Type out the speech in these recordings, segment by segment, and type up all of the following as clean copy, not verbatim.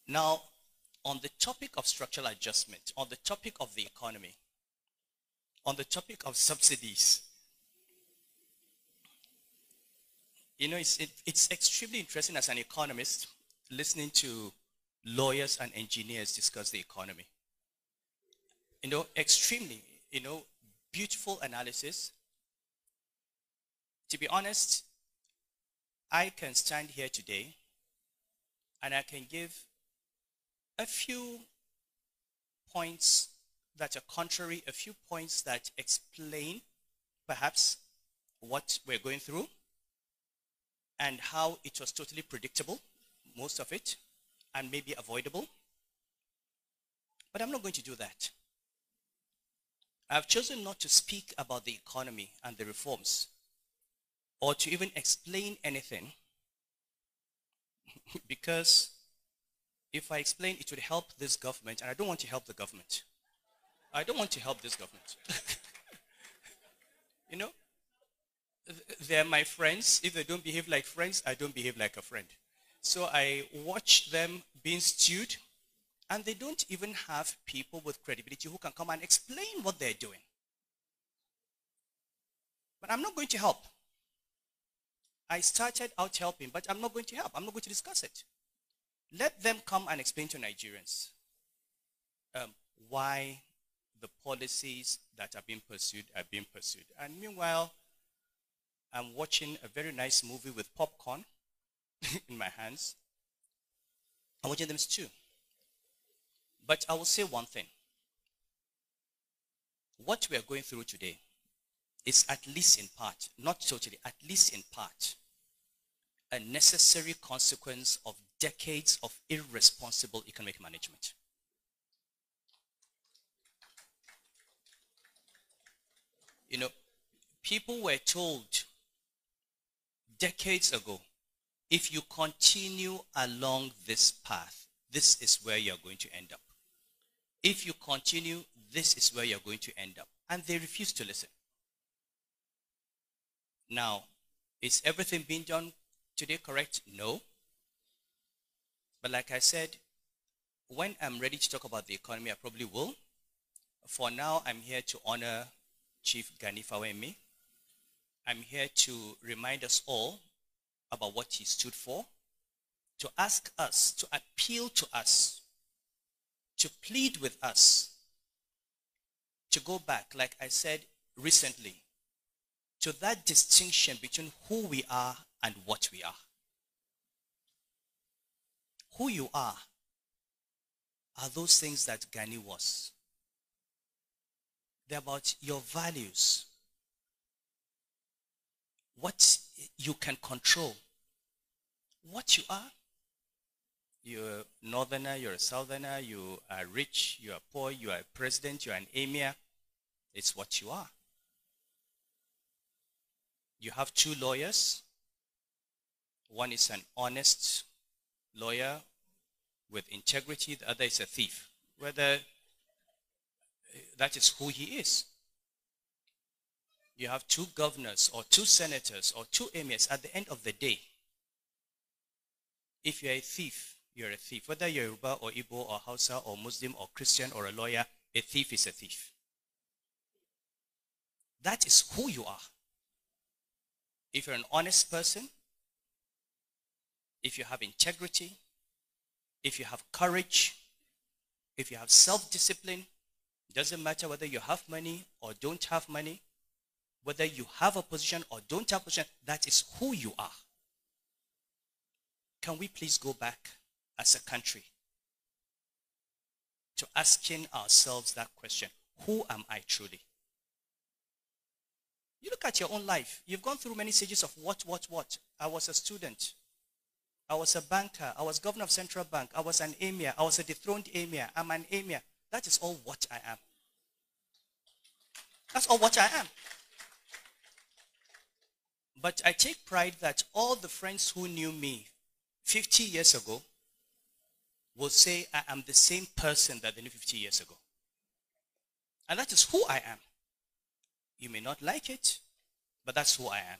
Now, on the topic of structural adjustment, on the topic of the economy, on the topic of subsidies, you know, it's extremely interesting as an economist listening to lawyers and engineers discuss the economy. You know, extremely, beautiful analysis. To be honest, I can stand here today and I can give a few points that are contrary, a few points that explain perhaps what we're going through and how it was totally predictable, most of it, and maybe avoidable. But I'm not going to do that. I've chosen not to speak about the economy and the reforms or to even explain anything because if I explain, it would help this government, and I don't want to help the government. I don't want to help this government. You know, they're my friends. If they don't behave like friends, I don't behave like a friend. So I watch them being stewed, and they don't even have people with credibility who can come and explain what they're doing. But I'm not going to help. I started out helping, but I'm not going to help. I'm not going to discuss it. Let them come and explain to Nigerians why the policies that are being pursued are being pursued. And meanwhile, I'm watching a very nice movie with popcorn in my hands. I'm watching them stew. But I will say one thing. What we are going through today is at least in part, not totally, at least in part, a necessary consequence of decades of irresponsible economic management. You know, people were told decades ago, if you continue along this path, this is where you're going to end up. If you continue, this is where you're going to end up. And they refused to listen. Now, is everything being done today correct? No. But like I said, when I'm ready to talk about the economy, I probably will. For now, I'm here to honor Chief Gani Fawehinmi. I'm here to remind us all about what he stood for, to ask us, to appeal to us, to plead with us, to go back, like I said recently, to that distinction between who we are and what we are. Who you are those things that Gani was. They're about your values, what you can control, what you are. You're a northerner, you're a southerner, you are rich, you are poor, you are a president, you are an emir. It's what you are. You have two lawyers. One is an honest lawyer with integrity, the other is a thief. Whether that is who he is. You have two governors or two senators or two emirs. At the end of the day, if you're a thief, you're a thief. Whether you're Yoruba or Igbo or Hausa or Muslim or Christian or a lawyer, a thief is a thief. That is who you are. If you're an honest person, if you have integrity, if you have courage, if you have self-discipline, it doesn't matter whether you have money or don't have money, whether you have a position or don't have a position, that is who you are. Can we please go back as a country to asking ourselves that question, who am I truly? You look at your own life. You've gone through many stages of what. I was a student. I was a banker. I was governor of central bank. I was an emir. I was a dethroned emir. I'm an emir. That is all what I am. That's all what I am. But I take pride that all the friends who knew me 50 years ago will say I am the same person that they knew 50 years ago. And that is who I am. You may not like it, but that's who I am.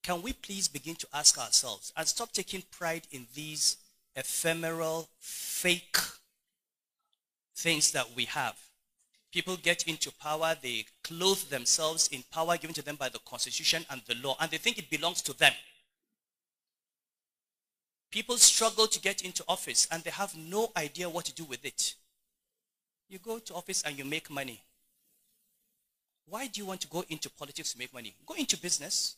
Can we please begin to ask ourselves and stop taking pride in these ephemeral, fake things that we have. People get into power, they clothe themselves in power given to them by the Constitution and the law, and they think it belongs to them. People struggle to get into office, and they have no idea what to do with it. You go to office and you make money. Why do you want to go into politics to make money? Go into business.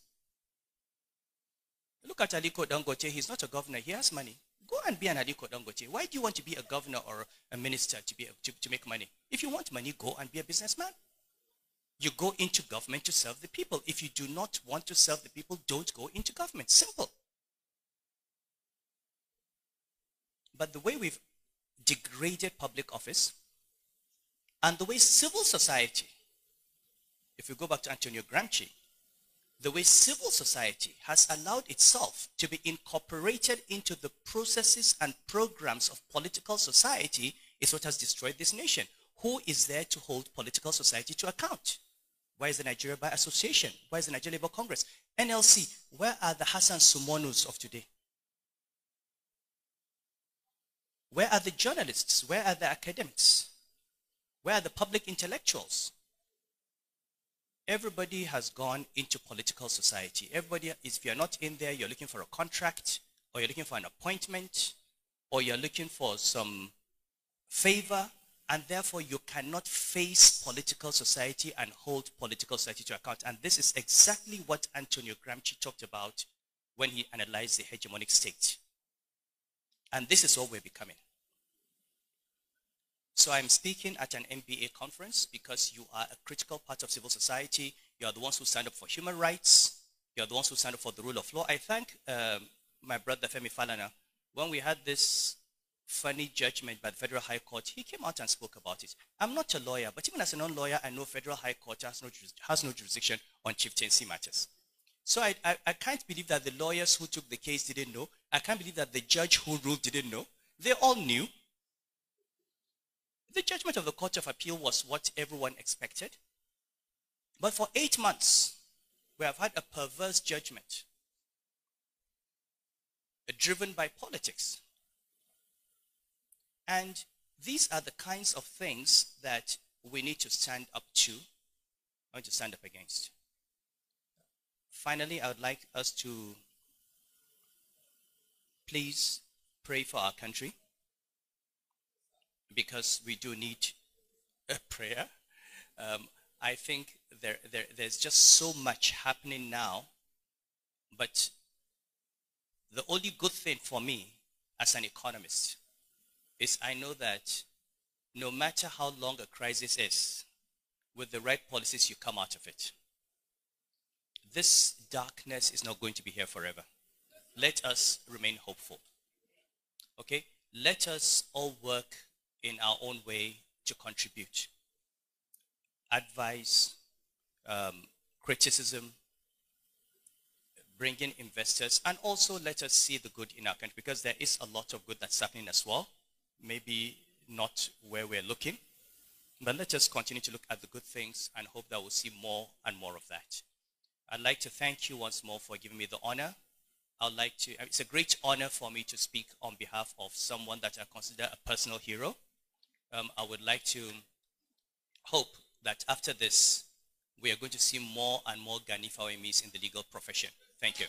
Look at Aliko Dangote. He's not a governor. He has money. Go and be an Aliko Dangote. Why do you want to be a governor or a minister to make money? If you want money, go and be a businessman. You go into government to serve the people. If you do not want to serve the people, don't go into government. Simple. But the way we've degraded public office and the way civil society, if we go back to Antonio Gramsci, the way civil society has allowed itself to be incorporated into the processes and programs of political society is what has destroyed this nation. Who is there to hold political society to account? Where is the Nigeria Bar Association? Where is the Nigeria Labour Congress? NLC, where are the Hassan Sumonus of today? Where are the journalists? Where are the academics? Where are the public intellectuals? Everybody has gone into political society. Everybody, if you're not in there, you're looking for a contract, or you're looking for an appointment, or you're looking for some favor, and therefore you cannot face political society and hold political society to account. And this is exactly what Antonio Gramsci talked about when he analyzed the hegemonic state. And this is what we're becoming. So I'm speaking at an MBA conference because you are a critical part of civil society. You are the ones who stand up for human rights. You are the ones who stand up for the rule of law. I thank my brother Femi Falana. When we had this funny judgment by the Federal High Court, he came out and spoke about it. I'm not a lawyer, but even as a non-lawyer, I know Federal High Court has no jurisdiction on chieftaincy matters. So I can't believe that the lawyers who took the case didn't know. I can't believe that the judge who ruled didn't know. They all knew. The judgment of the Court of Appeal was what everyone expected. But for 8 months, we have had a perverse judgment driven by politics. And these are the kinds of things that we need to stand up to, or to stand up against. Finally, I would like us to please pray for our country, because we do need a prayer. I think there's just so much happening now, but the only good thing for me as an economist is I know that no matter how long a crisis is, with the right policies you come out of it. This darkness is not going to be here forever. Let us remain hopeful. Okay? Let us all work in our own way to contribute. Advice, criticism, bring in investors, and also let us see the good in our country, because there is a lot of good that's happening as well. Maybe not where we're looking, but let us continue to look at the good things and hope that we'll see more and more of that. I'd like to thank you once more for giving me the honor. It's a great honor for me to speak on behalf of someone that I consider a personal hero. I would like to hope that after this, we are going to see more and more Gani Fawehinmis in the legal profession. Thank you.